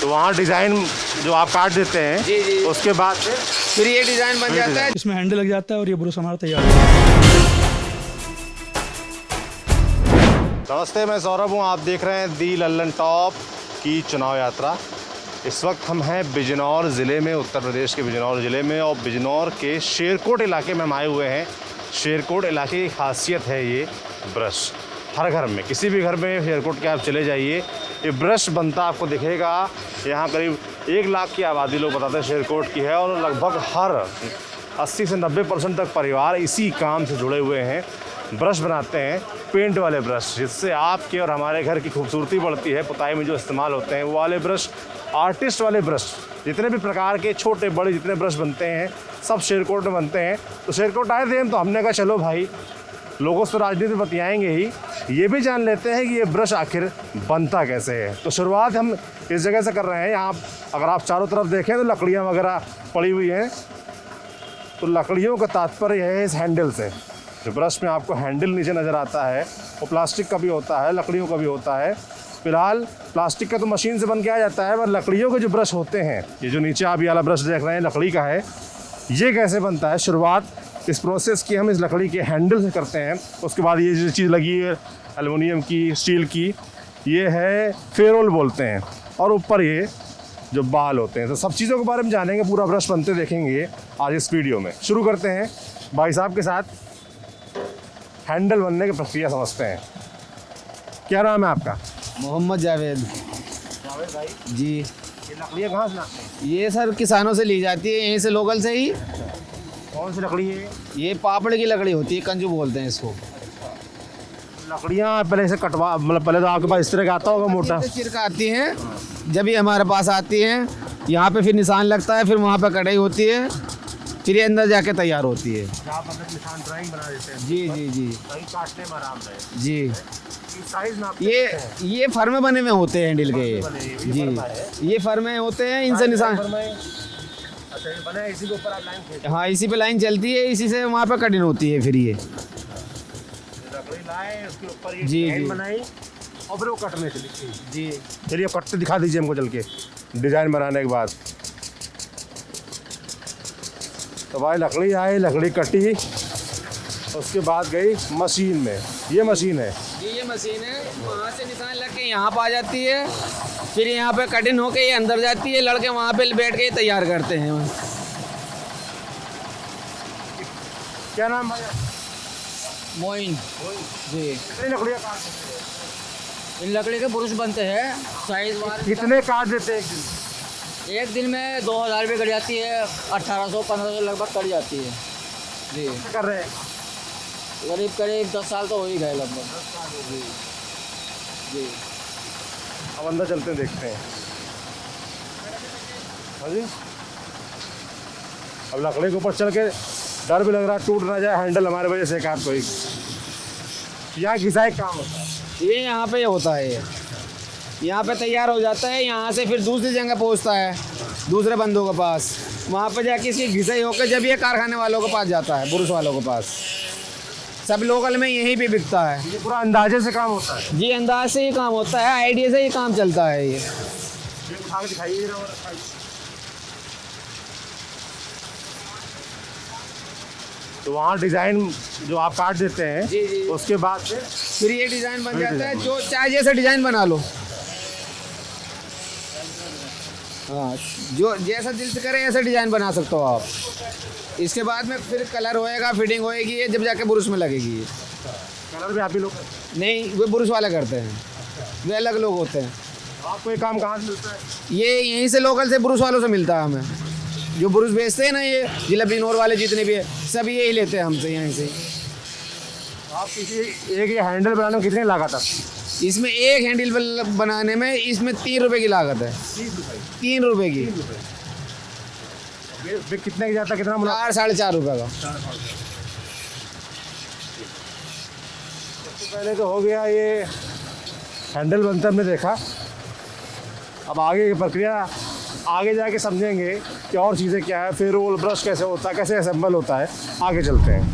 तो वहाँ डिज़ाइन जो आप काट देते हैं जी जी, उसके बाद फिर ये डिज़ाइन बन जाता है। इसमें हैंडल लग जाता है और ये ब्रश हमारा तैयार है। नमस्ते, मैं सौरभ हूँ। आप देख रहे हैं दी लल्लन टॉप की चुनाव यात्रा। इस वक्त हम हैं बिजनौर ज़िले में, उत्तर प्रदेश के बिजनौर ज़िले में, और बिजनौर के शेरकोट इलाके में हम आए हुए हैं। शेरकोट इलाके की खासियत है ये ब्रश। हर घर में, किसी भी घर में शेरकोट के आप चले जाइए, ये ब्रश बनता आपको दिखेगा। यहाँ करीब 1 लाख की आबादी लोग बताते हैं शेरकोट की है, और लगभग हर 80 से 90% तक परिवार इसी काम से जुड़े हुए हैं। ब्रश बनाते हैं, पेंट वाले ब्रश, जिससे आपके और हमारे घर की खूबसूरती बढ़ती है। पुताई में जो इस्तेमाल होते हैं वो वाले ब्रश, आर्टिस्ट वाले ब्रश, जितने भी प्रकार के छोटे बड़े जितने ब्रश बनते हैं सब शेरकोट में बनते हैं। तो शेरकोट आए थे तो हमने कहा चलो भाई, लोगों से राजनीति बतियाएंगे ही, ये भी जान लेते हैं कि ये ब्रश आखिर बनता कैसे है। तो शुरुआत हम इस जगह से कर रहे हैं। यहाँ अगर आप चारों तरफ देखें तो लकड़ियाँ वगैरह पड़ी हुई हैं। तो लकड़ियों का तात्पर्य है इस हैंडल से। जो ब्रश में आपको हैंडल नीचे नज़र आता है वो प्लास्टिक का भी होता है, लकड़ियों का भी होता है। फिलहाल प्लास्टिक का तो मशीन से बन के आ जाता है, पर लकड़ियों के जो ब्रश होते हैं, ये जो नीचे आप ये वाला ब्रश देख रहे हैं लकड़ी का है, ये कैसे बनता है। शुरुआत इस प्रोसेस की हम इस लकड़ी के हैंडल से करते हैं। उसके बाद ये जो चीज़ लगी है एल्युमिनियम की, स्टील की, ये है फेरोल बोलते हैं, और ऊपर ये जो बाल होते हैं। तो सब चीज़ों के बारे में जानेंगे, पूरा ब्रश बनते देखेंगे आज इस वीडियो में। शुरू करते हैं भाई साहब के साथ, हैंडल बनने की प्रक्रिया समझते हैं। क्या नाम है आपका? मोहम्मद जावेद। जावेद भाई जी, ये लकड़ियाँ कहाँ से लाते हैं? ये सर किसानों से ली जाती है, यहीं से लोकल से ही। कौन सी लकड़ी है? ये पापड़ की लकड़ी होती है, कंजू बोलते हैं इसको। लकड़ियाँ पहले से कटवा, मतलब पहले तो आपके पास इस तरह का आता होगा मोटा। चिरका आती हैं, जब ये हमारे पास आती हैं, यहाँ पे फिर निशान लगता है, फिर वहाँ पे कढ़ाई होती है, फिर ये अंदर जाके तैयार होती है। आप मतलब निशान ड्राइंग बना देते हैं? जी जी जी कहीं काटने में आराम रहे। जी। साइज नाप ये फर्मे बने में होते हैं हैंडल के। जी, ये फर्मे होते हैं, इनसे निशान। अच्छा, ये बना है, इसी के ऊपर आप लाइन खींचते हैं? हाँ, इसी पे लाइन चलती है, इसी से वहाँ पे कटिंग होती है। फिर ये लकड़ी लाए, उसके ऊपर ये जी, डिजाइन जी। बनाई, और फिर वो कटने चली। जी, चलिए कटते दिखा दीजिए हमको चल के, डिजाइन बनाने के बाद। तो भाई लकड़ी आई, लकड़ी कटी, उसके बाद गई मशीन में। ये मशीन है? ये मशीन है, वहाँ से निशान लग के यहाँ पे आ जाती है, फिर यहाँ पे कटिंग होके ये अंदर जाती है, लड़के वहाँ पे बैठ के तैयार करते हैं। क्या नाम भाई? मोइन। जी, कितनी लकड़ियाँ काट देते हैं? इन लकड़ी के पुरुष बनते हैं, साइज कितने काट देते हैं एक दिन? एक दिन में 2000 रुपये कट जाती है, 1800-1500 लगभग कट जाती है। जी, क्या कर रहे हैं? करीब करीब 10 साल तो हो ही गए लगभग। जी जी। अब अंदर चलते हैं, देखते हैं। हाँ जी। अब लकड़ी के ऊपर चल के डर भी लग रहा है टूट ना जाए हैंडल हमारे वजह से। काट कोई यहाँ घिसाई काम होता है? ये यहाँ पे होता है, ये यहाँ पे तैयार हो जाता है, यहाँ से फिर दूसरी जगह पहुँचता है, दूसरे बंदों के पास, वहाँ पे जाके इसकी घिसाई होकर जब ये कारखाने वालों के पास जाता है, पुरुष वालों के पास। सब लोकल में यहीं पे बिकता है। ये पूरा अंदाजे से काम होता है? जी, अंदाज से ही काम होता है, आइडिया से ही काम चलता है। ये उठा के दिखाइए जरा। तो वहाँ डिज़ाइन जो आप काट देते हैं, जी, जी। उसके बाद फिर ये डिज़ाइन बन जाता है, जो चाहे जैसा डिज़ाइन बना लो। हाँ, जो जैसा दिल से करे ऐसा डिज़ाइन बना सकते हो आप। इसके बाद में फिर कलर होएगा, फिटिंग होएगी, ये जब जाके ब्रश में लगेगी। ये कलर भी आप ही लोग? नहीं, वो ब्रश वाले करते हैं, वे अलग लोग होते हैं। आपको ये काम कहाँ से मिलता है? ये यहीं से लोकल से ब्रश वालों से मिलता है हमें। जो ब्रश बेचते हैं ना, ये जिला बिनौर वाले जितने भी है, सब यही लेते हैं हमसे, यहीं से। आप किसी एक ये हैंडल बनाने में कितनी लागत है? इसमें एक हैंडल बनाने में इसमें 3 रुपये की लागत है। 3 रुपये की। ये कितने की जाता है? कितना मुनाफा? 4-4.5 रुपये का। सबसे पहले तो हो गया ये हैंडल बनता हमने देखा। अब आगे की प्रक्रिया आगे जाके समझेंगे कि और चीज़ें क्या है, फिर रोल ब्रश कैसे होता है, कैसे असेंबल होता है। आगे चलते हैं।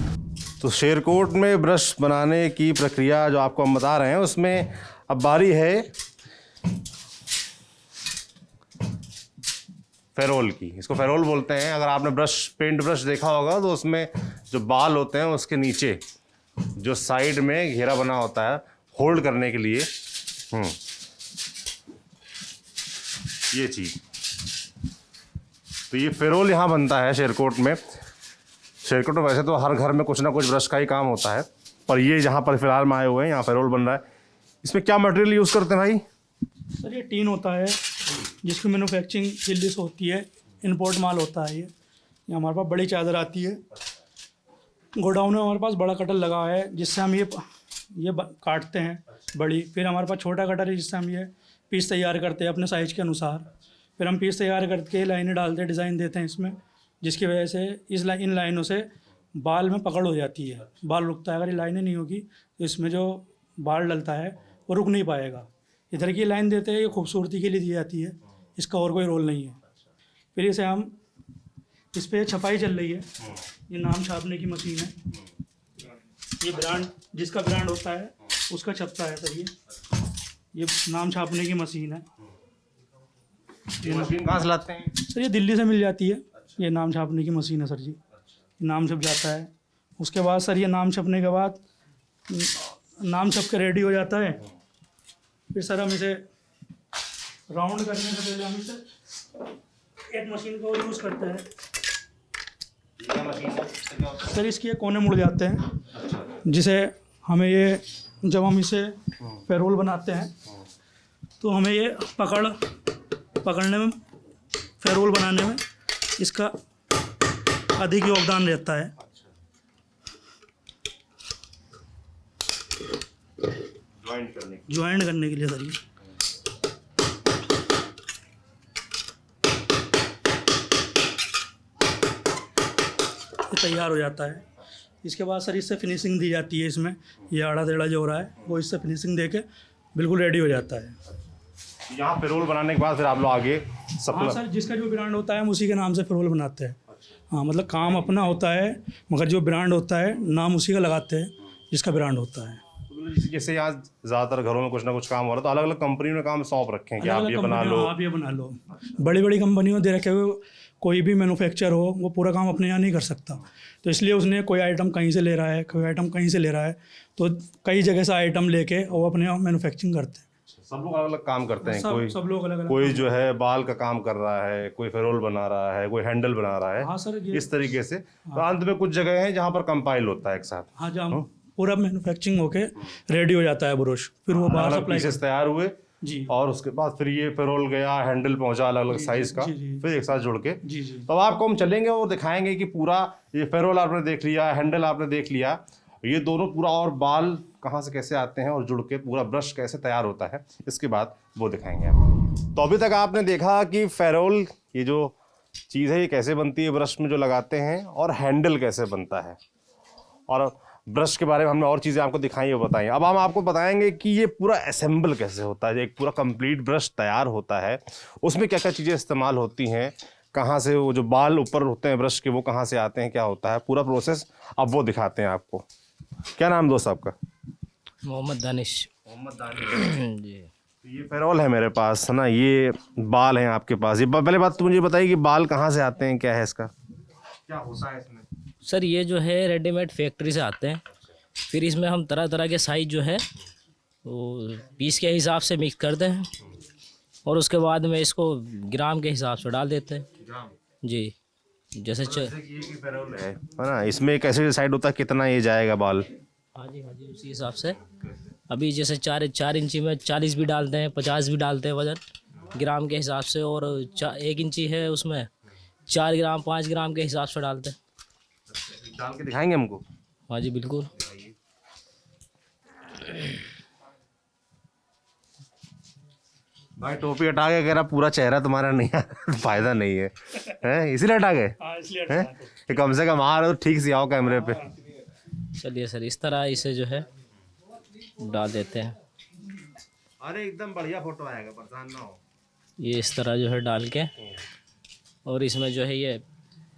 तो शेरकोट में ब्रश बनाने की प्रक्रिया जो आपको हम बता रहे हैं, उसमें अब बारी है फेरोल की, इसको फेरोल बोलते हैं। अगर आपने पेंट ब्रश देखा होगा तो उसमें जो बाल होते हैं उसके नीचे जो साइड में घेरा बना होता है होल्ड करने के लिए, ये चीज़, तो ये फेरोल यहाँ बनता है शेरकोट में। शेरकोट में वैसे तो हर घर में कुछ ना कुछ ब्रश का ही काम होता है, पर ये जहाँ पर फिलहाल में आए हुए हैं यहाँ फेरोल बन रहा है। इसमें क्या मटेरियल यूज़ करते हैं भाई? सर ये टीन होता है जिसकी मैन्युफैक्चरिंग दिल्ली से होती है, इंपोर्ट माल होता है। ये हमारे पास बड़ी चादर आती है, गोडाउन में हमारे पास बड़ा कटर लगा है जिससे हम ये काटते हैं बड़ी। फिर हमारे पास छोटा कटर है जिससे हम ये पीस तैयार करते हैं अपने साइज़ के अनुसार। फिर हम पीस तैयार करके लाइनें डालते हैं, डिज़ाइन देते हैं इसमें, जिसकी वजह से इन लाइनों से बाल में पकड़ हो जाती है, बाल रुकता है। अगर ये लाइनें नहीं होगी तो इसमें जो बाल डलता है वो रुक नहीं पाएगा। इधर की लाइन देते हैं, ये खूबसूरती के लिए दी जाती है, इसका और कोई रोल नहीं है। फिर इसे हम, इस पर छपाई चल रही है, ये नाम छापने की मशीन है। ये ब्रांड, जिसका ब्रांड होता है उसका छपता है सर। ये नाम छापने की मशीन है। ये मशीन कहाँ से लाते हैं? सर ये दिल्ली से मिल जाती है, ये नाम छापने की मशीन है सर जी। नाम छप जाता है, उसके बाद सर ये नाम छपने के बाद नाम छप के रेडी हो जाता है। फिर सर हम इसे राउंड करने से पहले हम इसे एक मशीन का यूज़ करते हैं। सर इसके ये कोने मुड़ जाते हैं, जिसे हमें ये, जब हम इसे फेरोल बनाते हैं तो हमें ये पकड़ने में, फेरोल बनाने में इसका अधिक योगदान रहता है। ज्वाइंट करने के लिए सर ये तैयार हो जाता है। इसके बाद सर इससे फिनिशिंग दी जाती है। इसमें ये आड़ा टेढ़ा जो हो रहा है वो इससे फिनिशिंग देके बिल्कुल रेडी हो जाता है। यहाँ फेरोल बनाने के बाद फिर आप लोग आगे हाँ सर, जिसका जो ब्रांड होता है हम उसी के नाम से फेरोल बनाते हैं। हाँ मतलब काम अपना होता है, मगर जो ब्रांड होता है नाम उसी का लगाते हैं जिसका ब्रांड होता है। जैसे यहाँ ज़्यादातर घरों में कुछ ना कुछ काम हो रहा है, तो अलग अलग कंपनियों ने काम सौंप रखे हैं कि आप ये बना लो, आप ये बना लो। बड़ी बड़ी कंपनियों दे रखे हुए, कोई भी मैन्युफैक्चर हो वो पूरा काम अपने यहाँ नहीं कर सकता, तो इसलिए उसने कोई आइटम कहीं से ले रहा है, कोई आइटम कहीं से ले रहा है, तो कई जगह से आइटम लेके वो अपने यहाँ मैन्युफैक्चरिंग करते हैं। सब लोग अलग अलग काम करते हैं। सब लोग अलग अलग, कोई जो है बाल का काम कर रहा है, कोई फेरोल बना रहा है, कोई हैंडल बना रहा है। हाँ सर, इस तरीके से। तो अंत में कुछ जगह है जहाँ पर कंपाइल होता है एक साथ। हाँ, जहाँ पूरा मैन्युफैक्चरिंग होके रेडी हो जाता है ब्रश, फिर वो बाहर सप्लाई तैयार हुए जी, और उसके बाद फिर ये फेरोल गया, हैंडल पहुंचा अलग अलग साइज का, फिर एक साथ जुड़ के। जी जी। तो आपको हम चलेंगे और दिखाएंगे कि पूरा ये फेरोल आपने देख लिया, हैंडल आपने देख लिया, ये दोनों पूरा, और बाल कहाँ से कैसे आते हैं और जुड़ के पूरा ब्रश कैसे तैयार होता है, इसके बाद वो दिखाएंगे आपको। तो अभी तक आपने देखा कि फेरोल ये जो चीज़ है ये कैसे बनती है, ब्रश में जो लगाते हैं, और हैंडल कैसे बनता है, और ब्रश के बारे में हमने और चीज़ें आपको दिखाई और बताई। अब हम आपको बताएंगे कि ये पूरा असेंबल कैसे होता है, एक पूरा कंप्लीट ब्रश तैयार होता है, उसमें क्या क्या चीज़ें इस्तेमाल होती हैं, कहाँ से वो जो बाल ऊपर होते हैं ब्रश के वो कहाँ से आते हैं, क्या होता है पूरा प्रोसेस, अब वो दिखाते हैं आपको। क्या नाम दोस्त आपका? मोहम्मद दानिश। मोहम्मद दानिश जी। ये फेरोल है मेरे पास, है ना, ये बाल हैं आपके पास। ये पहले बात तो मुझे बताइए कि बाल कहाँ से आते हैं, क्या है इसका, क्या होता है इसमें? सर ये जो है रेडीमेड फैक्ट्री से आते हैं, फिर इसमें हम तरह तरह के साइज जो है वो पीस के हिसाब से मिक्स करते हैं, और उसके बाद में इसको ग्राम के हिसाब से डाल देते हैं जी। जैसे फेरोल है ना, इसमें एक ऐसे डिसाइड होता है कितना ये जाएगा बाल। हाँ जी उसी हिसाब से। अभी जैसे 4 इंची में 40 भी डालते हैं, 50 भी डालते हैं वजन ग्राम के हिसाब से, और 1 इंची है उसमें 4 ग्राम 5 ग्राम के हिसाब से डालते हैं। डाल के दिखाएंगे हमको? हाँ जी बिल्कुल। भाई टोपी हटा के कह रहा पूरा चेहरा तुम्हारा नहीं है फायदा नहीं है, हैं इसीलिए हटा गए? हैं कम से कम आ रहे हो ठीक से आओ कैमरे पे। चलिए सर, इस तरह इसे जो है डाल देते हैं। अरे एकदम बढ़िया फोटो आएगा, परेशान ना हो। ये इस तरह जो है डाल के, और इसमें जो है ये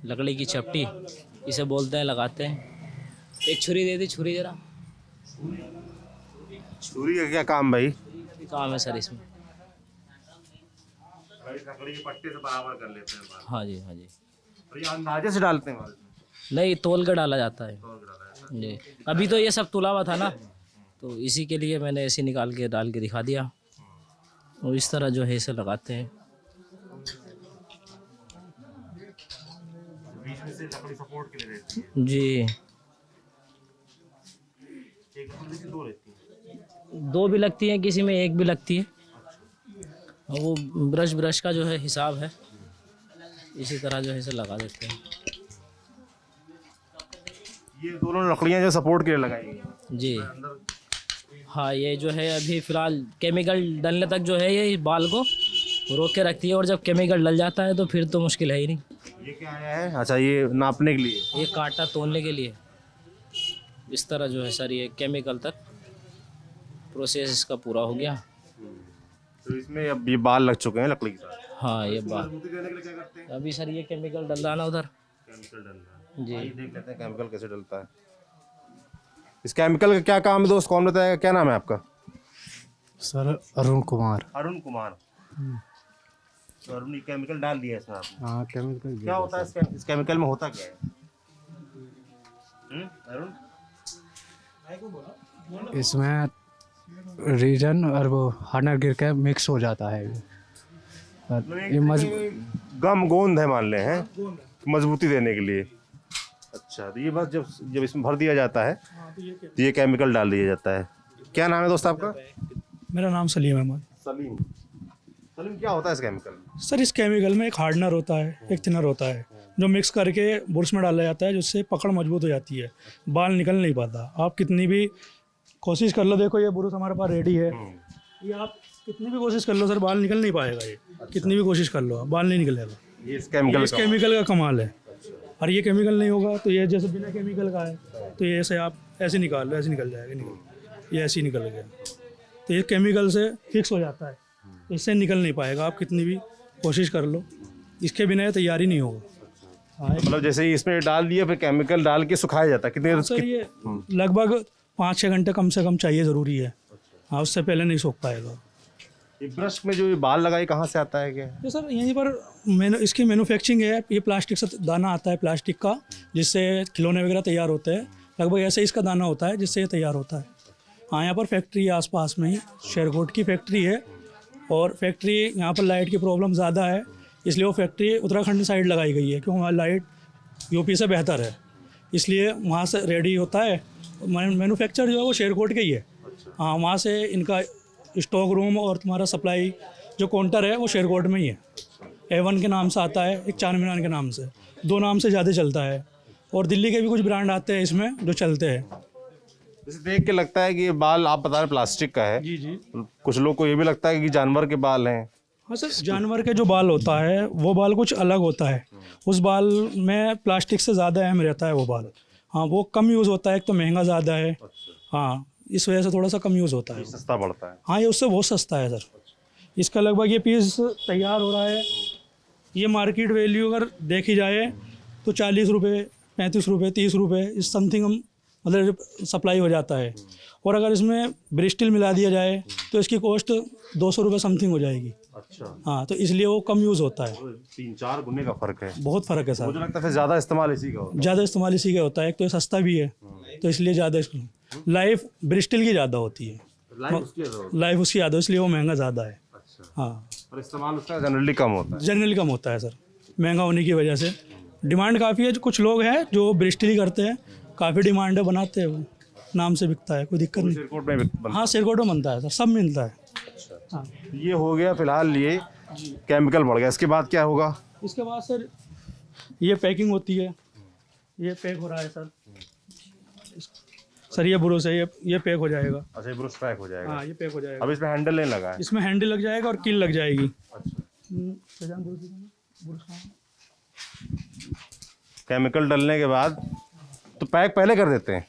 लकड़ी की चपटी इसे बोलते हैं, लगाते हैं। एक छुरी दे दी, छुरी जरा। छुरी का क्या काम भाई? काम है सर इसमें। लकड़ी के पट्टे से बराबर कर लेते हैं बाल। हाँ जी, हाँ जी। और ये अंदाजे से डालते हैं बाल? नहीं, तोल कर डाला जाता है जी। अभी तो ये सब तुला हुआ था ना, तो इसी के लिए मैंने ऐसे निकाल के डाल के दिखा दिया। और इस तरह जो है इसे लगाते हैं। बीच में से लकड़ी सपोर्ट के लिए रहती है। जी, एक लकड़ी की दो रहती है। 2 भी लगती हैं, किसी में 1 भी लगती है। और वो ब्रश का जो है हिसाब है, इसी तरह जो है इसे लगा देते हैं। ये दोनों लकड़ियां जो सपोर्ट के लिए लगाई गई हैं। जी हाँ, ये जो है अभी फ़िलहाल केमिकल डलने तक जो है ये बाल को रोक के रखती है, और जब केमिकल डल जाता है तो फिर तो मुश्किल है ही नहीं। ये क्या है? अच्छा, ये नापने के लिए? ये कांटा तोलने के लिए। इस तरह जो है सर ये केमिकल तक प्रोसेस इसका पूरा हो गया। तो इसमें अब ये बाल लग चुके हैं लकड़ी के साथ। हाँ, ये बाल मजबूती देने के लिए क्या करते हैं? अभी सर ये केमिकल डल रहा ना उधर। केमिकल डलना है। जी। आइए देख लेते हैं केमिकल कैसे डलता है। इस केमिकल का क्या काम है दोस्त, कौन बताएगा? क्या नाम है आपका? सर अरुण कुमार। अरुण कुमार। तो अरुण, ये केमिकल डाल दिया इसमें आपने। हाँ, केमिकल क्या होता है इस केमिकल में, होता क्या है? अरुण, इसमें रीजन और वो हार्डनर गिर के मिक्स हो जाता है। और ये गम गोंद है मान ले हैं, मजबूती देने के लिए। अच्छा, तो ये बस जब इसमें भर दिया जाता है तो ये केमिकल डाल दिया जाता है। क्या नाम है दोस्त आपका? मेरा नाम सलीम अहमद। सलीम। सलीम, क्या होता है इस केमिकल में? सर, इस केमिकल में एक हार्डनर होता है, एक थिनर होता है, जो मिक्स करके बुरश में डाला जाता है, जिससे पकड़ मजबूत हो जाती है, बाल निकल नहीं पाता। आप कितनी भी कोशिश कर लो, देखो ये बुरश हमारे पास रेडी है, ये आप कितनी भी कोशिश कर लो सर, बाल निकल नहीं पाएगा। ये कितनी भी कोशिश कर लो, बाल नहीं निकलेगा। ये इस केमिकल इस केमिकल का कमाल है। और ये केमिकल नहीं होगा तो ये जैसे बिना केमिकल का है, तो ये ऐसे आप ऐसे निकाल लो, ऐसे निकल जाएगा, निकल, ये ऐसे ही निकल गया। तो ये केमिकल से फिक्स हो जाता है, इससे निकल नहीं पाएगा, आप कितनी भी कोशिश कर लो, इसके बिना ये तैयारी नहीं होगा। हाँ, मतलब जैसे ही इसमें डाल दिया, फिर केमिकल डाल के सुखाया जाता है कितने? सर ये लगभग 5-6 घंटे कम से कम चाहिए, ज़रूरी है। हाँ, उससे पहले नहीं सूख पाएगा। ये ब्रश में जो ये बाल लगाई कहाँ से आता है क्या? ये सर यहीं पर इसकी मैन्युफैक्चरिंग है। ये प्लास्टिक से दाना आता है, प्लास्टिक का, जिससे खिलौने वगैरह तैयार होते हैं। लगभग ऐसे इसका दाना होता है जिससे ये तैयार होता है। हाँ, यहाँ पर फैक्ट्री है आसपास में ही, शेरकोट की फैक्ट्री है। और फैक्ट्री यहाँ पर लाइट की प्रॉब्लम ज़्यादा है, इसलिए वो फैक्ट्री उत्तराखंड साइड लगाई गई है, क्योंकि वहाँ लाइट यूपी से बेहतर है, इसलिए वहाँ से रेडी होता है। मैन्युफैक्चर जो है वो शेरकोट का ही है। हाँ, वहाँ से इनका स्टॉक रूम और तुम्हारा सप्लाई जो काउंटर है वो शेरकोट में ही है। A1 के नाम से आता है, एक चार मीनार के नाम से, 2 नाम से ज़्यादा चलता है। और दिल्ली के भी कुछ ब्रांड आते हैं इसमें जो चलते हैं। जैसे देख के लगता है कि ये बाल आप बता रहे प्लास्टिक का है। जी जी। कुछ लोग को ये भी लगता है कि जानवर के बाल हैं। हाँ सर, जानवर के जो बाल होता है वो बाल कुछ अलग होता है। उस बाल में प्लास्टिक से ज़्यादा अहम रहता है वो बाल। हाँ, वो कम यूज़ होता है, एक तो महंगा ज़्यादा है। हाँ, इस वजह से थोड़ा सा कम यूज़ होता है। सस्ता पड़ता है। हाँ, ये उससे बहुत सस्ता है सर। इसका लगभग ये पीस तैयार हो रहा है, ये मार्केट वैल्यू अगर देखी जाए तो 40 रुपये, 35 रुपये, 30 रुपये इस समथिंग मतलब सप्लाई हो जाता है। और अगर इसमें ब्रिस्टिल मिला दिया जाए तो इसकी कॉस्ट 200 रुपये समथिंग हो जाएगी। अच्छा। हाँ, तो इसलिए वो कम यूज़ होता है। 3-4 गुने का फर्क है। बहुत फ़र्क है सर। मुझे लगता है फिर ज़्यादा इस्तेमाल इसी का होता ज़्यादा इस्तेमाल इसी का होता है, एक तो ये सस्ता भी है, तो इसलिए ज़्यादा लाइफ ब्रिस्टिल की ज़्यादा होती है। लाइफ उसकी ज़्यादा, इसलिए वो महंगा ज़्यादा है। अच्छा। हाँ, और इस्तेमाल उसका जनरली कम होता है। जनरली कम होता है सर, महंगा होने की वजह से। डिमांड काफ़ी है, कुछ लोग हैं जो ब्रिस्टिल ही करते हैं, काफ़ी डिमांड है, बनाते हैं, वो नाम से बिकता है, कोई दिक्कत नहीं। शेरकोट में हाँ, शेरकोट में बनता है सर, सब मिलता है। हाँ, ये हो गया फिलहाल, ये केमिकल बढ़ गया। इसके बाद क्या होगा? इसके बाद सर ये पैकिंग होती है, ये पैक हो रहा है सर। सर ये ब्रश है, ये पैक हो जाएगा। अच्छा, ये ब्रश पैक हो जाएगा। हाँ, ये पैक हो जाएगा। अब इसमें हैंडल नहीं लगा है। इसमें हैंडल लग जाएगा और कील लग जाएगी। अच्छा। केमिकल डलने के बाद तो पैक पहले कर देते हैं।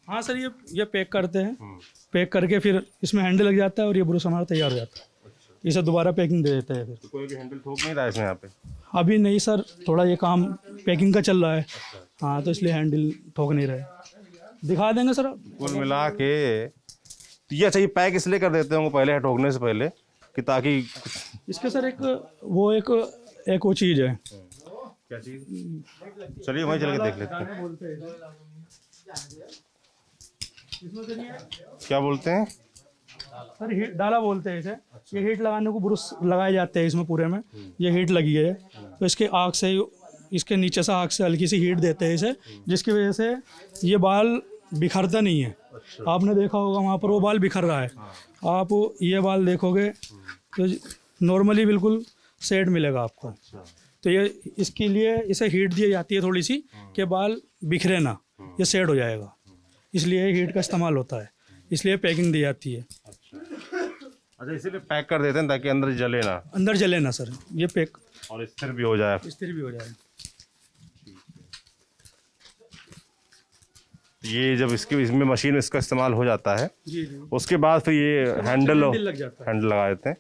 हाँ सर, ये पैक करते हैं, पैक करके फिर इसमें हैंडल लग जाता है और ये ब्रश हमारा तैयार हो जाता है। इसे दोबारा पैकिंग दे देते हैं फिर। तो कोई भी हैंडल ठोक नहीं रहा है इसमें यहाँ पे? अभी नहीं सर, थोड़ा ये काम पैकिंग का चल रहा है। हाँ, तो इसलिए हैंडल ठोक नहीं रहे। दिखा देंगे सर। कुल मिला के तो ये अच्छा, ये पैक इसलिए कर देते होंगे पहले, ठोकने से पहले कि ताकि इसके सर एक वो चीज़ है। क्या चीज़? चलिए वहीं चल के देख लेते हैं। क्या बोलते हैं? सर हीट डाला बोलते हैं इसे। ये हीट लगाने को ब्रश लगाए जाते हैं इसमें पूरे में। ये हीट लगी है तो इसके आग से, इसके नीचे से आग से हल्की सी हीट देते हैं इसे, जिसकी वजह से ये बाल बिखरता नहीं है। आपने देखा होगा वहाँ पर वो बाल बिखर रहा है, आप ये बाल देखोगे तो नॉर्मली बिल्कुल सेट मिलेगा आपको। तो ये इसके लिए इसे हीट दी जाती है थोड़ी सी कि बाल बिखरे ना, ये सेट हो जाएगा, इसलिए हीट का इस्तेमाल होता है, इसलिए पैकिंग दी जाती है। अच्छा, इसीलिए पैक कर देते हैं ताकि अंदर जले ना। अंदर जले ना सर, ये पैक और स्थिर भी हो जाए। स्थिर भी हो जाए। ये जब इसमें मशीन इसका इस्तेमाल हो जाता है, जी जी, उसके बाद फिर ये हैंडल लग जाता है। हैंडल लगा देते हैं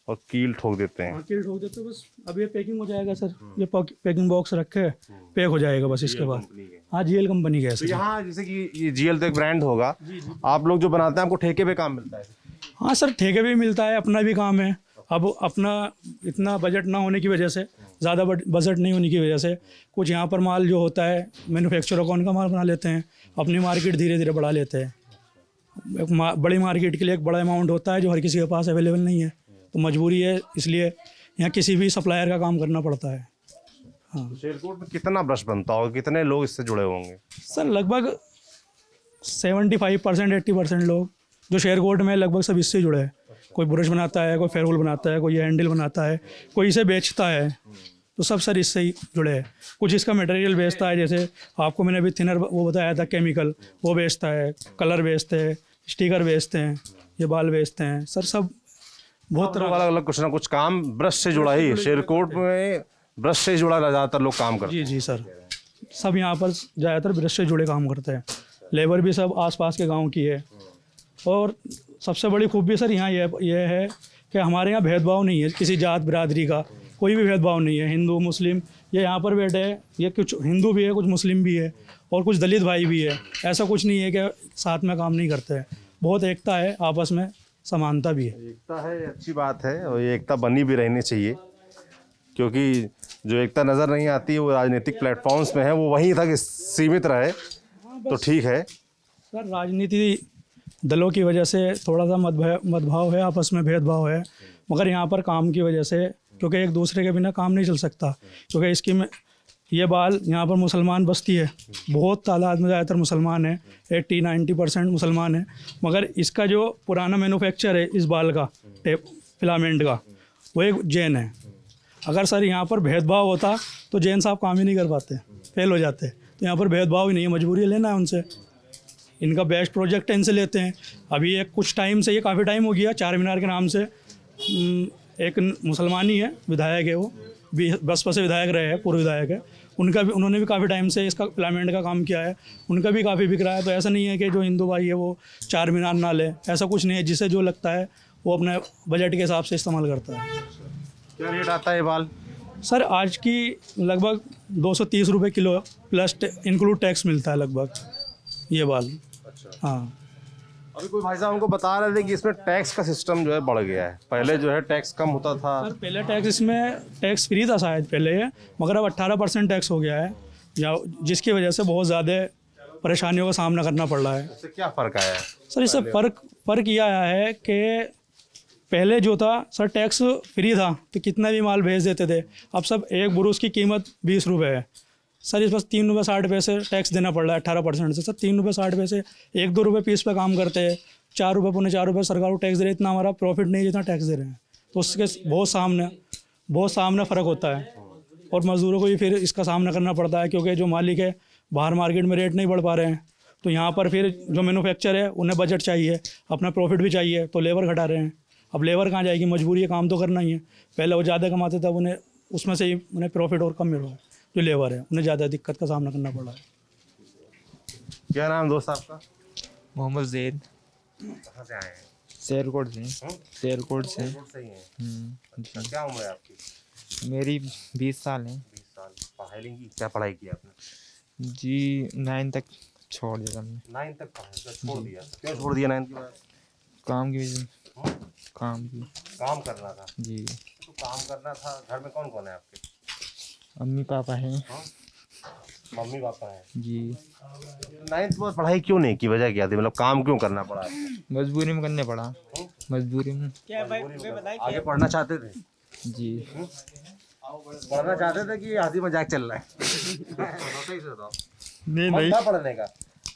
और कील ठोक देते हैं। मार्केट ठोक देते बस। अब ये पैकिंग हो जाएगा सर, ये पैकिंग बॉक्स रखे पैक हो जाएगा बस। इसके बाद हाँ GL कंपनी का है तो सर। यहाँ जैसे कि ये GL तो एक ब्रांड होगा, आप लोग जो बनाते हैं आपको ठेके पे काम मिलता है? हाँ सर, ठेके भी मिलता है, अपना भी काम है। अब अपना इतना बजट ना होने की वजह से, ज़्यादा बजट नहीं होने की वजह से, कुछ यहाँ पर माल जो होता है मैन्युफैक्चरर कौन का माल बना लेते हैं, अपनी मार्केट धीरे धीरे बढ़ा लेते हैं। बड़ी मार्केट के लिए एक बड़ा अमाउंट होता है जो हर किसी के पास अवेलेबल नहीं है, तो मजबूरी है, इसलिए यहाँ किसी भी सप्लायर का काम करना पड़ता है। हाँ शेरकोट में कितना ब्रश बनता होगा, कितने लोग इससे जुड़े होंगे? सर लगभग 75% 80% लोग जो शेरकोट में लगभग सब इससे जुड़े हैं। कोई ब्रश बनाता है, कोई फेयरवेल बनाता है, कोई हैंडल बनाता है, कोई इसे बेचता है, तो सब सर इससे ही जुड़े हैं। कुछ इसका मटेरियल बेचता है, जैसे आपको मैंने अभी थिनर वो बताया था केमिकल, वो बेचता है, कलर बेचते हैं, स्टिकर बेचते हैं, ये बाल बेचते हैं सर। सब बहुत तरह अलग अलग कुछ ना कुछ काम ब्रश से जुड़ा ही है। शेरकोट में ब्रश से जुड़ा ज़्यादातर लोग काम करते हैं। जी जी सर, सब यहाँ पर ज़्यादातर ब्रश से जुड़े काम करते हैं। लेबर भी सब आसपास के गांव की है। और सबसे बड़ी खूबी सर यहाँ ये है कि हमारे यहाँ भेदभाव नहीं है, किसी जात बिरादरी का कोई भी भेदभाव नहीं है। हिंदू मुस्लिम ये यहाँ पर बैठे हैं, ये कुछ हिंदू भी है, कुछ मुस्लिम भी है और कुछ दलित भाई भी है। ऐसा कुछ नहीं है कि साथ में काम नहीं करते हैं, बहुत एकता है, आपस में समानता भी है। एकता है, अच्छी बात है, और ये एकता बनी भी रहनी चाहिए, क्योंकि जो एकता नज़र नहीं आती वो राजनीतिक प्लेटफॉर्म्स में है, वो वहीं तक सीमित रहे तो ठीक है। सर राजनीति दलों की वजह से थोड़ा सा मतभाव है, आपस में भेदभाव है, मगर यहाँ पर काम की वजह से, क्योंकि एक दूसरे के बिना काम नहीं चल सकता। क्योंकि इसकी में ये बाल यहाँ पर मुसलमान बस्ती है, बहुत तादाद में ज़्यादातर मुसलमान है, 80-90% मुसलमान है, मगर इसका जो पुराना मैन्युफैक्चर है इस बाल का फिलामेंट का, वो एक जैन है। अगर सर यहाँ पर भेदभाव होता तो जैन साहब काम ही नहीं कर पाते, फेल हो जाते। तो यहाँ पर भेदभाव ही नहीं है, मजबूरी लेना है उनसे। इनका बेस्ट प्रोजेक्ट है, इनसे लेते हैं। अभी एक कुछ टाइम से, ये काफ़ी टाइम हो गया, चार मीनार के नाम से एक मुसलमान ही है, विधायक है, वो भी बसपा से विधायक रहे हैं, पूर्व विधायक है, उन्होंने भी काफ़ी टाइम से इसका फिलामेंट का काम किया है, उनका भी काफ़ी बिक रहा है। तो ऐसा नहीं है कि जो हिंदू भाई है वो चार मीनार ना ले, ऐसा कुछ नहीं है। जिसे जो लगता है वो अपने बजट के हिसाब से इस्तेमाल करता है। क्या रेट आता है ये बाल? सर आज की लगभग 230 रुपये किलो प्लस इंक्लूड टैक्स मिलता है लगभग ये बाल। अच्छा। हाँ अभी कोई भाई साहब हमको बता रहे थे कि इसमें टैक्स का सिस्टम जो है बढ़ गया है। पहले जो है टैक्स कम होता था। सर पहले टैक्स, इसमें टैक्स फ्री था शायद पहले ये, मगर अब 18% टैक्स हो गया है, या जिसकी वजह से बहुत ज़्यादा परेशानियों का सामना करना पड़ रहा है। इससे क्या फ़र्क आया है? सर इससे फ़र्क ये आया है कि पहले जो था सर टैक्स फ्री था तो कितना भी माल भेज देते थे, अब सब एक बुरुस की कीमत 20 रुपये है सर, इस बस 3 रुपये 60 पैसे टैक्स देना पड़ रहा है 18% से। सर 3 रुपये 60 पैसे 1-2 रुपये पीस पे काम करते हैं, 4 रुपये 4 रुपये सरकार को टैक्स दे रही है, इतना हमारा प्रॉफिट नहीं जितना टैक्स दे रहे हैं। तो उसके बहुत सामने फ़र्क होता है, और मज़दूरों को भी फिर इसका सामना करना पड़ता है, क्योंकि जो मालिक है बाहर मार्केट में रेट नहीं बढ़ पा रहे हैं, तो यहाँ पर फिर जो मैन्युफैक्चर है उन्हें बजट चाहिए, अपना प्रॉफिट भी चाहिए, तो लेबर घटा रहे हैं। अब लेबर कहाँ जाएगी, मजबूरी है, काम तो करना ही है। पहले वो ज़्यादा कमाते थे, उन्हें उसमें से ही उन्हें प्रॉफिट और कम मिल रहा है। जो लेबर है उन्हें ज़्यादा दिक्कत का सामना करना पड़ रहा है। क्या नाम दोस्त आपका? मोहम्मद जैद। कहाँ से आए हैं? शेरकोट से। शेरकोट से। शेरकोट से ही हैं। अच्छा, क्या उम्र है आपकी? मेरी 20 साल है। 20 साल। पढ़ाई की? क्या पढ़ाई की आपने? जी 9 तक छोड़ दिया हमने। 9 तक पढ़ाई छोड़ दिया? क्यों छोड़ दिया 9 के बाद? काम की वजह काम की काम करना था। जी। तो काम करना था, घर में कौन कौन है आपके? अम्मी पापा हैं। मम्मी पापा हैं। जी। 9th में पढ़ाई क्यों नहीं की, वजह क्या थी, मतलब काम क्यों करना पड़ा आपको? मजबूरी में करने पड़ा। मजबूरी में। आगे पढ़ना चाहते थे? जी। पढ़ना चाहते थे कि हंसी मजाक चल रहा है? सही से बताओ। नहीं मन था पढ़ने का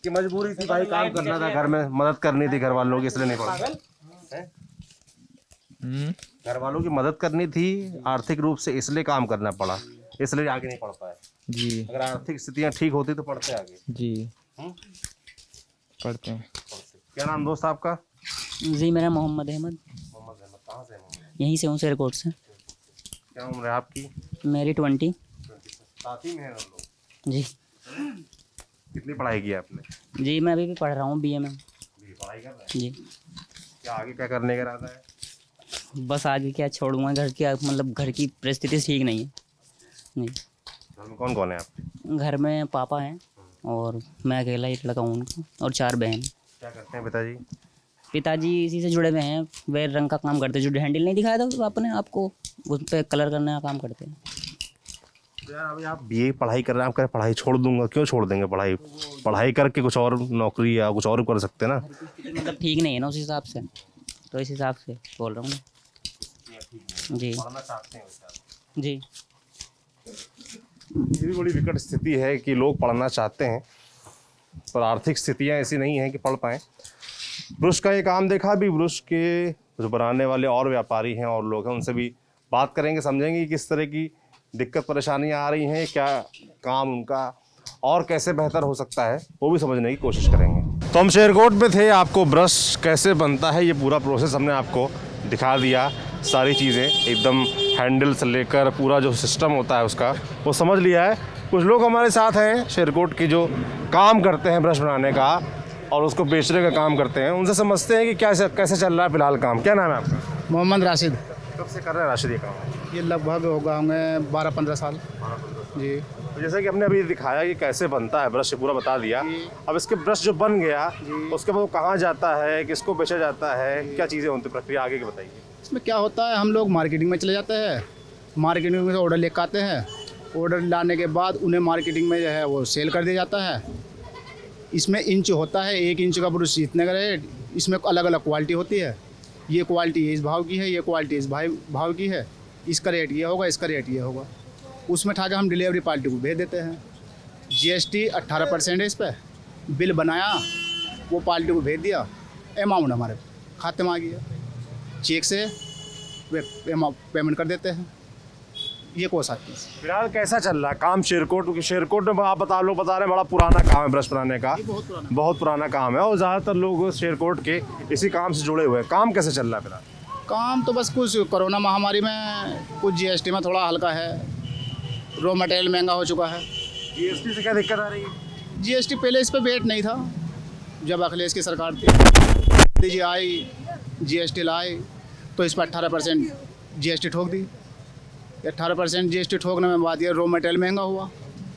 कि मजबूरी थी भाई, काम करना था, घर में मदद करनी थी घर वालों की, इसलिए नहीं पढ़ा? घर वालों की मदद करनी थी आर्थिक रूप से, इसलिए काम करना पड़ा, इसलिए आगे नहीं पढ़ पाए। जी। अगर आर्थिक स्थितियां ठीक होती तो पढ़ते आगे। जी। पढ़ते हैं। क्या नाम दोस्त आपका? जी मेरा मोहम्मद अहमद, मोहम्मद अहमद। कहाँ से हैं मोहम्मद? यहीं से हूँ शेरकोट से। क्या उम्र है आपकी? मेरी 20। साथ ही में हैं हम लोग। जी कितनी पढ़ाई की है आपने? जी मैं अभी भी पढ़ रहा हूँ BA में। पढ़ाई कर रहे हैं? जी क्या आगे क्या करने का इरादा है? बस आगे क्या छोड़ूंगा, घर की मतलब घर की परिस्थिति ठीक नहीं है। नहीं, घर में कौन कौन है आपके? घर में पापा हैं और मैं अकेला एक लड़का हूँ उनका, और 4 बहन। क्या करते हैं पिताजी? पिताजी इसी से जुड़े हुए हैं, वे रंग का काम करते हैं, जो हैंडल नहीं दिखाया था आपने आपको, उस पर कलर करने का काम करते हैं। तो यार अभी आप BA पढ़ाई कर रहे हैं, आप कह पढ़ाई छोड़ दूंगा, क्यों छोड़ देंगे पढ़ाई? पढ़ाई करके कुछ और नौकरी या कुछ और कर सकते हैं ना? मतलब ठीक नहीं है ना उस हिसाब से, तो इस हिसाब से बोल रहा हूँ मैं। जी पढ़ना चाहते हैं वैसे आप? जी ये भी बड़ी विकट स्थिति है कि लोग पढ़ना चाहते हैं पर आर्थिक स्थितियां ऐसी नहीं हैं कि पढ़ पाएँ। ब्रश का ये काम देखा भी, ब्रश के जो बनाने वाले और व्यापारी हैं और लोग हैं, उनसे भी बात करेंगे, समझेंगे कि किस तरह की दिक्कत परेशानियां आ रही हैं, क्या काम उनका और कैसे बेहतर हो सकता है, वो भी समझने की कोशिश करेंगे। तो हम शेरकोट में थे, आपको ब्रश कैसे बनता है ये पूरा प्रोसेस हमने आपको दिखा दिया, सारी चीज़ें एकदम हैंडल से लेकर पूरा जो सिस्टम होता है उसका वो समझ लिया है। कुछ लोग हमारे साथ हैं शेरकोट के जो काम करते हैं ब्रश बनाने का और उसको बेचने का काम करते हैं, उनसे समझते हैं कि कैसे चल रहा है फिलहाल काम। क्या नाम है आपका? मोहम्मद राशिद। कब से कर रहे हैं राशिद ये काम? ये लगभग होगा हमें 12-15 साल। जी। तो जैसे कि हमने अभी दिखाया कि कैसे बनता है ब्रश, पूरा बता दिया। अब इसके ब्रश जो बन गया उसके बाद वो कहाँ जाता है, किसको बेचा जाता है, क्या चीज़ें होती प्रक्रिया आगे की बताइए। इसमें क्या होता है, हम लोग मार्केटिंग में चले जाते हैं, मार्केटिंग में से ऑर्डर लेकर आते हैं, ऑर्डर लाने के बाद उन्हें मार्केटिंग में जो है वो सेल कर दिया जाता है। इसमें इंच होता है, 1 इंच का ब्रश इतने का रेट, इसमें अलग अलग क्वालिटी होती है, ये क्वालिटी इस भाव की है, ये क्वालिटी इस भाव की है, इसका रेट ये होगा, इसका रेट ये होगा। उसमें ठा के हम डिलीवरी पार्टी को भेज देते हैं। GST 18% है इस पर, बिल बनाया वो पार्टी को भेज दिया, अमाउंट हमारे खाते में आ गया, चेक से पेमेंट कर देते हैं। ये कोर्स आती है। फिलहाल कैसा चल रहा है काम शेरकोट? क्योंकि शेरकोट में आप बता रहे हैं बड़ा पुराना काम है ब्रश बनाने का, बहुत पुराना काम है और ज़्यादातर लोग शेरकोट के इसी काम से जुड़े हुए हैं। काम कैसे चल रहा है फिलहाल? काम तो बस कुछ कोरोना महामारी में कुछ GST में थोड़ा हल्का है, रॉ मटेरियल महंगा हो चुका है। GST से क्या दिक्कत आ रही है? GST पहले इस पर वेट नहीं था, जब अखिलेश की सरकार थी जी आई, GST लाई तो इस पर 18% GST ठोक दी। 18% GST ठोकने में बात ये रॉ मटेरियल महंगा हुआ,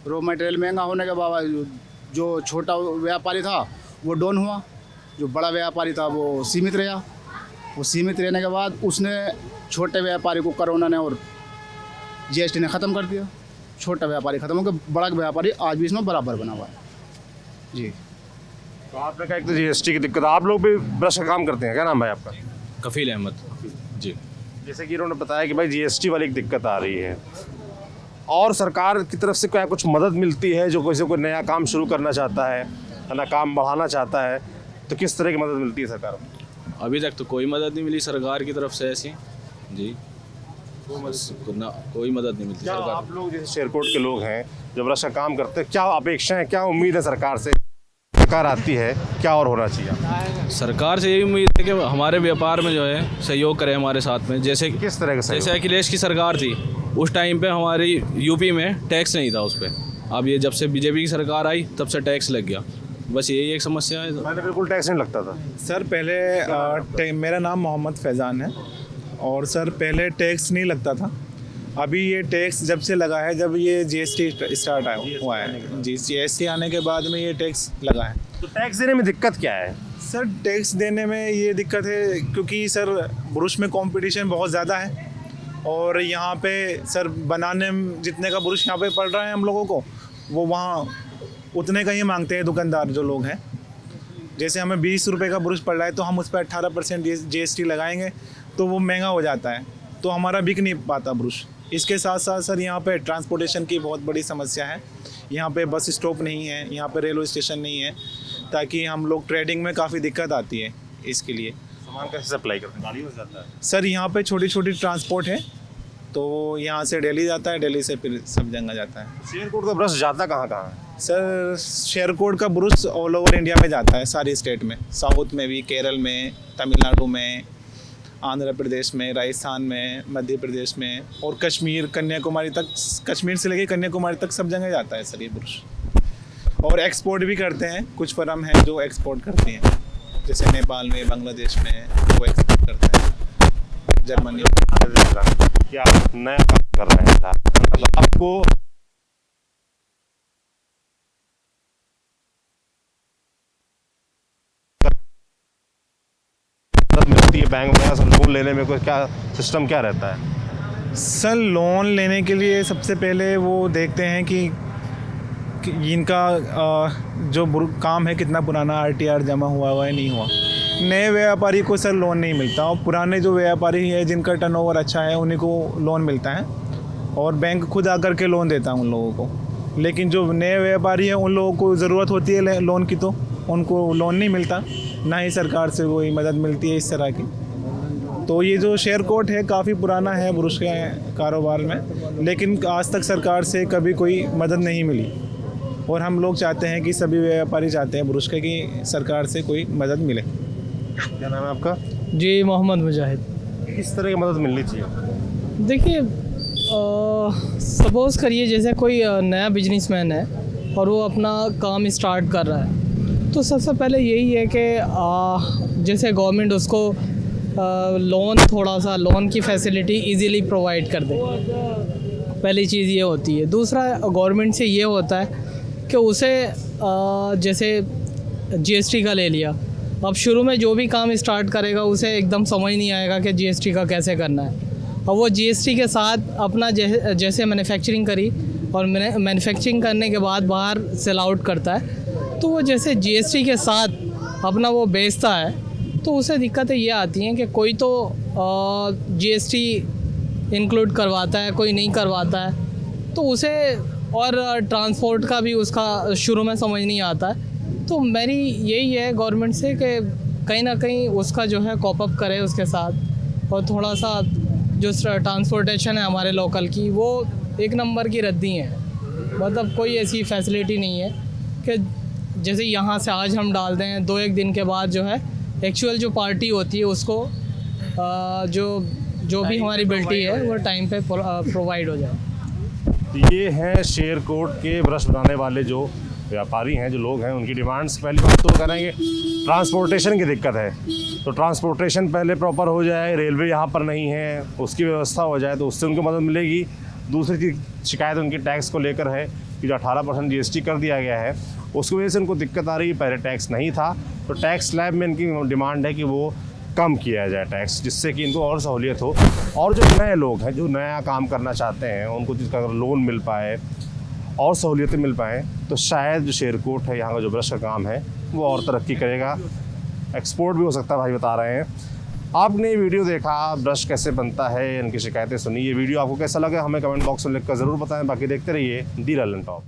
रॉ मटेरियल महंगा होने के बाद जो छोटा व्यापारी था वो डाउन हुआ, जो बड़ा व्यापारी था वो सीमित रहा। वो सीमित रहने के बाद उसने छोटे व्यापारी को कोरोना ने और GST ने ख़त्म कर दिया। छोटा व्यापारी ख़त्म हो गया, बड़ा व्यापारी आज भी इसमें बराबर बना हुआ है। जी। तो आपने कहा एक तो GST की दिक्कत, आप लोग भी ब्रश का काम करते हैं, क्या नाम है आपका? कफील अहमद जी। जैसे कि इन्होंने बताया कि भाई GST वाली एक दिक्कत आ रही है और सरकार की तरफ से क्या कुछ मदद मिलती है, जो किसी को नया काम शुरू करना चाहता है, नया काम बढ़ाना चाहता है, तो किस तरह की मदद मिलती है सरकार को? अभी तक तो कोई मदद नहीं मिली सरकार की तरफ से ऐसी जी, कोई मदद नहीं मिलती क्या सरकार। आप लोग जैसे शेरकोट के लोग हैं जो ब्रश का काम करते हैं, क्या अपेक्षाएं, क्या उम्मीद है सरकार से? सरकार आती है, क्या और होना चाहिए? सरकार से यही उम्मीद है कि हमारे व्यापार में जो है सहयोग करे हमारे साथ में। जैसे किस तरह का सहयोग? जैसे अखिलेश की सरकार थी उस टाइम पे हमारी यूपी में टैक्स नहीं था उस पर। अब ये जब से बीजेपी की सरकार आई तब से टैक्स लग गया, बस यही एक समस्या है। पहले बिल्कुल टैक्स नहीं लगता था। सर पहले मेरा नाम मोहम्मद फैज़ान है और सर पहले टैक्स नहीं लगता था। अभी ये टैक्स जब से लगा है, जब ये जीएसटी स्टार्ट हुआ है, जीएसटी आने के बाद में ये टैक्स लगा है। तो टैक्स देने में दिक्कत क्या है? सर टैक्स देने में ये दिक्कत है क्योंकि सर ब्रुश में कंपटीशन बहुत ज़्यादा है और यहाँ पे सर बनाने में जितने का ब्रुश यहाँ पे पड़ रहा है हम लोगों को, वो वहाँ उतने का ही मांगते हैं दुकानदार जो लोग हैं। जैसे हमें 20 रुपये का ब्रुश पड़ रहा है तो हम उस पर 18% जीएसटी लगाएंगे तो वो महंगा हो जाता है, तो हमारा बिक नहीं पाता ब्रुश। इसके साथ साथ सर यहाँ पे ट्रांसपोर्टेशन की बहुत बड़ी समस्या है। यहाँ पे बस स्टॉप नहीं है, यहाँ पे रेलवे स्टेशन नहीं है, ताकि हम लोग ट्रेडिंग में काफ़ी दिक्कत आती है। इसके लिए सामान कैसे सप्लाई करते हैं? गाड़ी में जाता है सर यहाँ पे छोटी छोटी ट्रांसपोर्ट है, तो यहाँ से दिल्ली जाता है, दिल्ली से फिर सब जगह जाता है। शेरकोट का ब्रश जाता कहाँ कहाँ है? सर शेरकोट का ब्रुश ऑल ओवर इंडिया में जाता है, सारी स्टेट में, साउथ में भी, केरल में, तमिलनाडु में, आंध्र प्रदेश में, राजस्थान में, मध्य प्रदेश में और कश्मीर, कन्याकुमारी तक, कश्मीर से लेके कन्याकुमारी तक सब जगह जाता है सर ये ब्रुश। और एक्सपोर्ट भी करते हैं, कुछ फर्म हैं जो एक्सपोर्ट करती हैं, जैसे नेपाल में, बांग्लादेश में वो एक्सपोर्ट करते हैं, जर्मनी। क्या नया काम कर रहे हैं मतलब आपको मिलती है बैंक में? सब लोन लेने में कोई क्या सिस्टम क्या रहता है? सर लोन लेने के लिए सबसे पहले वो देखते हैं कि इनका जो काम है कितना पुराना आरटीआर जमा हुआ है नहीं हुआ। नए व्यापारी को सर लोन नहीं मिलता और पुराने जो व्यापारी है जिनका टर्नओवर अच्छा है उन्हीं को लोन मिलता है और बैंक खुद आकर के लोन देता है उन लोगों को। लेकिन जो नए व्यापारी हैं उन लोगों को ज़रूरत होती है लोन की, तो उनको लोन नहीं मिलता, ना ही सरकार से कोई मदद मिलती है इस तरह की। तो ये जो शेरकोट है काफ़ी पुराना है ब्रुश के कारोबार में, लेकिन आज तक सरकार से कभी कोई मदद नहीं मिली और हम लोग चाहते हैं कि सभी व्यापारी चाहते हैं ब्रुश के कि सरकार से कोई मदद मिले। क्या नाम है आपका? जी मोहम्मद मुजाहिद। किस तरह की मदद मिलनी चाहिए? देखिए सपोज़ करिए जैसे कोई नया बिजनेसमैन है और वो अपना काम स्टार्ट कर रहा है, तो सबसे पहले यही है कि जैसे गवर्नमेंट उसको लोन, थोड़ा सा लोन की फैसिलिटी इजीली प्रोवाइड कर दे। पहली चीज़ ये होती है। दूसरा गवर्नमेंट से ये होता है कि उसे जैसे जीएसटी का ले लिया, अब शुरू में जो भी काम स्टार्ट करेगा उसे एकदम समझ नहीं आएगा कि जीएसटी का कैसे करना है, और वो जीएसटी के साथ अपना जैसे मैन्युफैक्चरिंग करी और मैन्युफैक्चरिंग करने के बाद बाहर सेल आउट करता है, तो वो जैसे जीएसटी के साथ अपना वो बेचता है, तो उसे दिक्कतें ये आती हैं कि कोई तो जीएसटी इंक्लूड करवाता है, कोई नहीं करवाता है, तो उसे और ट्रांसपोर्ट का भी उसका शुरू में समझ नहीं आता है। तो मेरी यही है गवर्नमेंट से कि कहीं ना कहीं उसका जो है कॉप अप करे उसके साथ, और थोड़ा सा जो ट्रांसपोर्टेशन है हमारे लोकल की वो एक नंबर की रद्दी है। मतलब कोई ऐसी फैसिलिटी नहीं है कि जैसे यहाँ से आज हम डाल दें, 2-1 दिन के बाद जो है एक्चुअल जो पार्टी होती है उसको जो भी हमारी बिल्टी है वो टाइम पे प्रोवाइड हो जाए। ये हैं शेरकोट के ब्रश बनाने वाले जो व्यापारी हैं, जो लोग हैं, उनकी डिमांड्स। पहली बात तो करेंगे ट्रांसपोर्टेशन की दिक्कत है, तो ट्रांसपोर्टेशन पहले प्रॉपर हो जाए, रेलवे यहाँ पर नहीं है, उसकी व्यवस्था हो जाए तो उससे उनको मदद मिलेगी। दूसरी शिकायत उनकी टैक्स को लेकर है कि जो 18% जीएसटी कर दिया गया है उसकी वजह से उनको दिक्कत आ रही है। पहले टैक्स नहीं था, तो टैक्स स्लैब में इनकी डिमांड है कि वो कम किया जाए टैक्स, जिससे कि इनको और सहूलियत हो। और जो नए लोग हैं जो नया काम करना चाहते हैं उनको जिसका अगर लोन मिल पाए और सहूलियतें मिल पाएँ तो शायद जो शेरकोट है यहाँ का जो ब्रश का काम है वो और तरक्की करेगा, एक्सपोर्ट भी हो सकता है। भाई बता रहे हैं। आपने ये वीडियो देखा, ब्रश कैसे बनता है, इनकी शिकायतें सुनी। ये वीडियो आपको कैसा लगा हमें कमेंट बॉक्स में लिखकर ज़रूर बताएं। बाकी देखते रहिए दी लल्लन टॉप।